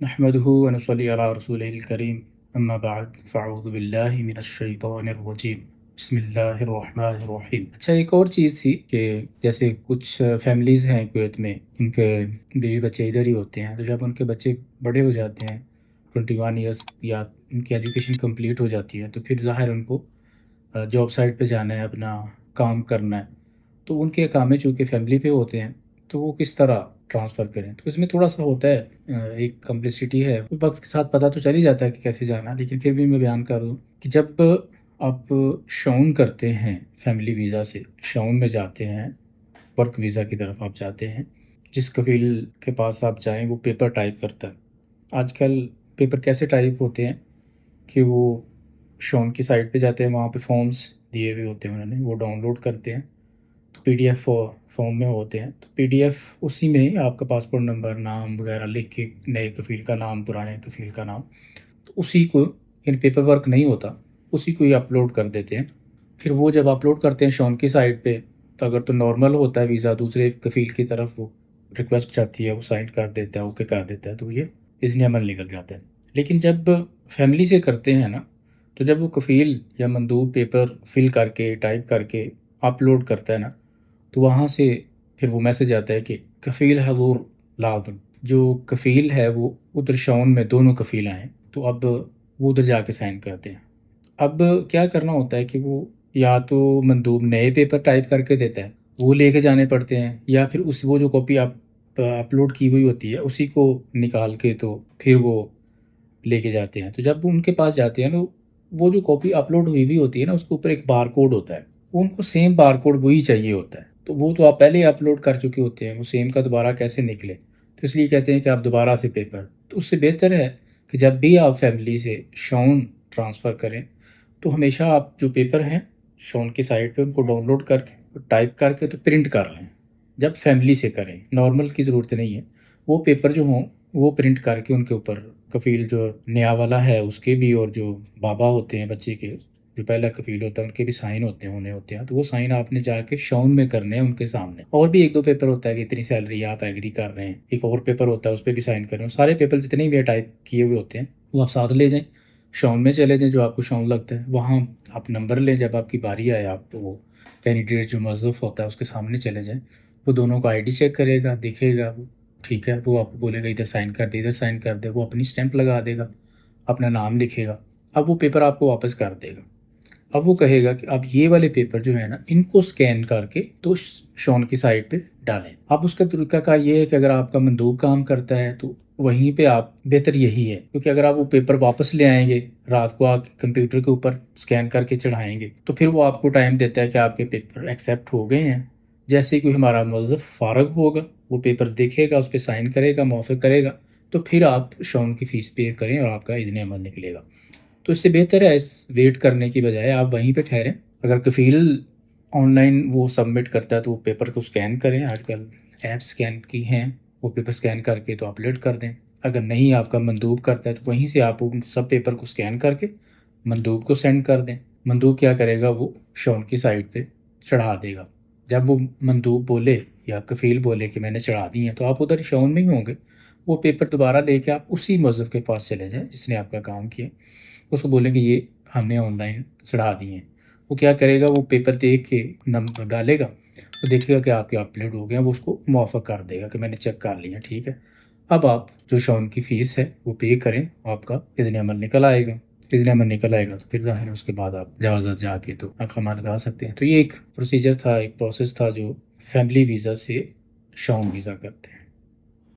نحمده ونصلي على رسوله الكريم اما بعد فاعوذ باللہ من الشیطان الرجیم بسم اللہ الرحمن الرحیم۔ اچھا، ایک اور چیز تھی کہ جیسے کچھ فیملیز ہیں کویت میں، ان کے بیوی بچے ادھر ہی ہوتے ہیں، تو جب ان کے بچے بڑے ہو جاتے ہیں 21 ایئرس یا ان کی ایجوکیشن کمپلیٹ ہو جاتی ہے، تو پھر ظاہر ان کو جاب سائٹ پہ جانا ہے، اپنا کام کرنا ہے، تو ان کے اقامے چونکہ فیملی پہ ہوتے ہیں تو وہ کس طرح ٹرانسفر کریں۔ تو اس میں تھوڑا سا ہوتا ہے ایک کمپلیسٹی ہے، وقت کے ساتھ پتہ تو چل ہی جاتا ہے کہ کیسے جانا، لیکن پھر بھی میں بیان کر دوں کہ جب آپ شون کرتے ہیں فیملی ویزا سے، شون میں جاتے ہیں، ورک ویزا کی طرف آپ جاتے ہیں، جس کفیل کے پاس آپ جائیں وہ پیپر ٹائپ کرتا ہے۔ آج کل پیپر کیسے ٹائپ ہوتے ہیں کہ وہ شون کی سائٹ پہ جاتے ہیں، وہاں پہ فارمز دیے ہوئے ہوتے ہیں، انہوں نے وہ ڈاؤن لوڈ کرتے ہیں، تو پی ڈی ایف فارم میں ہوتے ہیں، تو پی ڈی ایف اسی میں ہی آپ کا پاسپورٹ نمبر، نام وغیرہ لکھ کے، نئے کفیل کا نام، پرانے کفیل کا نام، تو اسی کو، یعنی پیپر ورک نہیں ہوتا، اسی کو ہی اپلوڈ کر دیتے ہیں۔ پھر وہ جب اپلوڈ کرتے ہیں شون کی سائٹ پہ، تو اگر تو نارمل ہوتا ہے ویزا، دوسرے کفیل کی طرف وہ ریکویسٹ جاتی ہے، وہ سائن کر دیتا ہے، اوکے کر دیتا ہے، تو یہ اذن عمل نکل جاتا ہے۔ لیکن جب فیملی سے کرتے ہیں نا، تو جب وہ کفیل یا مندوب پیپر فل کر کے، ٹائپ کر کے اپلوڈ کرتا ہے نا، تو وہاں سے پھر وہ میسج آتا ہے کہ کفیل حضور لازم، جو کفیل ہے وہ ادھر شون میں دونوں کفیل آئیں، تو اب وہ ادھر جا کے سائن کرتے ہیں۔ اب کیا کرنا ہوتا ہے کہ وہ یا تو مندوب نئے پیپر ٹائپ کر کے دیتا ہے، وہ لے کے جانے پڑتے ہیں، یا پھر وہ جو کاپی آپ اپلوڈ کی ہوئی ہوتی ہے اسی کو نکال کے تو پھر وہ لے کے جاتے ہیں۔ تو جب ان کے پاس جاتے ہیں نا، وہ جو کاپی اپلوڈ ہوئی ہوئی ہوتی ہے نا، اس کے اوپر ایک بار کوڈ ہوتا ہے، وہ ان کو سیم بار کوڈ وہی چاہیے ہوتا ہے، تو وہ تو آپ پہلے ہی اپلوڈ کر چکے ہوتے ہیں، وہ سیم کا دوبارہ کیسے نکلے، تو اس لیے کہتے ہیں کہ آپ دوبارہ سے پیپر، تو اس سے بہتر ہے کہ جب بھی آپ فیملی سے شون ٹرانسفر کریں تو ہمیشہ آپ جو پیپر ہیں شون کی سائٹ پہ ان کو ڈاؤن لوڈ کر کے، ٹائپ کر کے تو پرنٹ کر لیں۔ جب فیملی سے کریں، نارمل کی ضرورت نہیں ہے، وہ پیپر جو ہوں وہ پرنٹ کر کے ان کے اوپر کفیل جو نیا والا ہے اس کے بھی، اور جو بابا ہوتے ہیں بچے کے، جو پہلا کفیل ہوتا ہے ان کے بھی سائن ہوتے ہیں، تو وہ سائن آپ نے جا کے شون میں کرنے ہیں ان کے سامنے۔ اور بھی ایک دو پیپر ہوتا ہے کہ اتنی سیلری آپ ایگری کر رہے ہیں، ایک اور پیپر ہوتا ہے اس پہ بھی سائن کر رہے ہیں، سارے پیپر جتنے بھی ٹائپ کیے ہوئے ہوتے ہیں وہ آپ ساتھ لے جائیں، شون میں چلے جائیں، جو آپ کو شون لگتا ہے وہاں آپ نمبر لیں، جب آپ کی باری آئے آپ وہ کینڈیڈیٹ جو موظف ہوتا ہے اس کے سامنے چلے جائیں، وہ دونوں کو آئی ڈی چیک کرے گا، دیکھے گا، وہ ٹھیک ہے، وہ آپ کو بولے گا ادھر سائن کر دے، ادھر سائن کر دے، وہ اپنی اسٹیمپ لگا دے گا، اپنا نام لکھے گا، اب وہ پیپر آپ کو واپس کر دے گا۔ اب وہ کہے گا کہ اب یہ والے پیپر جو ہے نا ان کو سکین کر کے تو شون کی سائٹ پہ ڈالیں۔ اب اس کا طریقہ کار یہ ہے کہ اگر آپ کا مندوب کام کرتا ہے تو وہیں پہ آپ، بہتر یہی ہے، کیونکہ اگر آپ وہ پیپر واپس لے آئیں گے، رات کو آ کے کمپیوٹر کے اوپر سکین کر کے چڑھائیں گے، تو پھر وہ آپ کو ٹائم دیتا ہے کہ آپ کے پیپر ایکسیپٹ ہو گئے ہیں۔ جیسے کوئی ہمارا موظف فارغ ہوگا، وہ پیپر دیکھے گا، اس پہ سائن کرے گا، موافق کرے گا، تو پھر آپ شون کی فیس پے کریں اور آپ کا اذن عمل نکلے گا۔ تو اس سے بہتر ہے اس ویٹ کرنے کی بجائے آپ وہیں پہ ٹھہریں۔ اگر کفیل آن لائن وہ سبمٹ کرتا ہے تو وہ پیپر کو سکین کریں، آج کل ایپ سکین کی ہیں، وہ پیپر سکین کر کے تو اپلوڈ کر دیں۔ اگر نہیں آپ کا مندوب کرتا ہے تو وہیں سے آپ ان سب پیپر کو سکین کر کے مندوب کو سینڈ کر دیں۔ مندوب کیا کرے گا، وہ شون کی سائٹ پہ چڑھا دے گا۔ جب وہ مندوب بولے یا کفیل بولے کہ میں نے چڑھا دی ہیں، تو آپ ادھر شون میں ہی ہوں گے، وہ پیپر دوبارہ لے کے آپ اسی موظف کے پاس چلے جائیں جس نے آپ کا کام کیا، اس کو بولیں کہ یہ ہم نے آن لائن چڑھا دی ہیں۔ وہ کیا کرے گا، وہ پیپر دیکھ کے نمبر ڈالے گا، وہ دیکھے گا کہ آپ کے اپلوڈ ہو گئے ہیں، وہ اس کو موافق کر دے گا کہ میں نے چیک کر لیا، ٹھیک ہے۔ اب آپ جو شون کی فیس ہے وہ پے کریں، آپ کا اذن عمل نکل آئے گا۔ اذن عمل نکل آئے گا تو پھر ظاہر ہے اس کے بعد آپ جوازات جا کے تو اقامہ لگا سکتے ہیں۔ تو یہ ایک پروسیجر تھا، ایک پروسیس تھا جو فیملی ویزا سے شون ویزا کرتے ہیں۔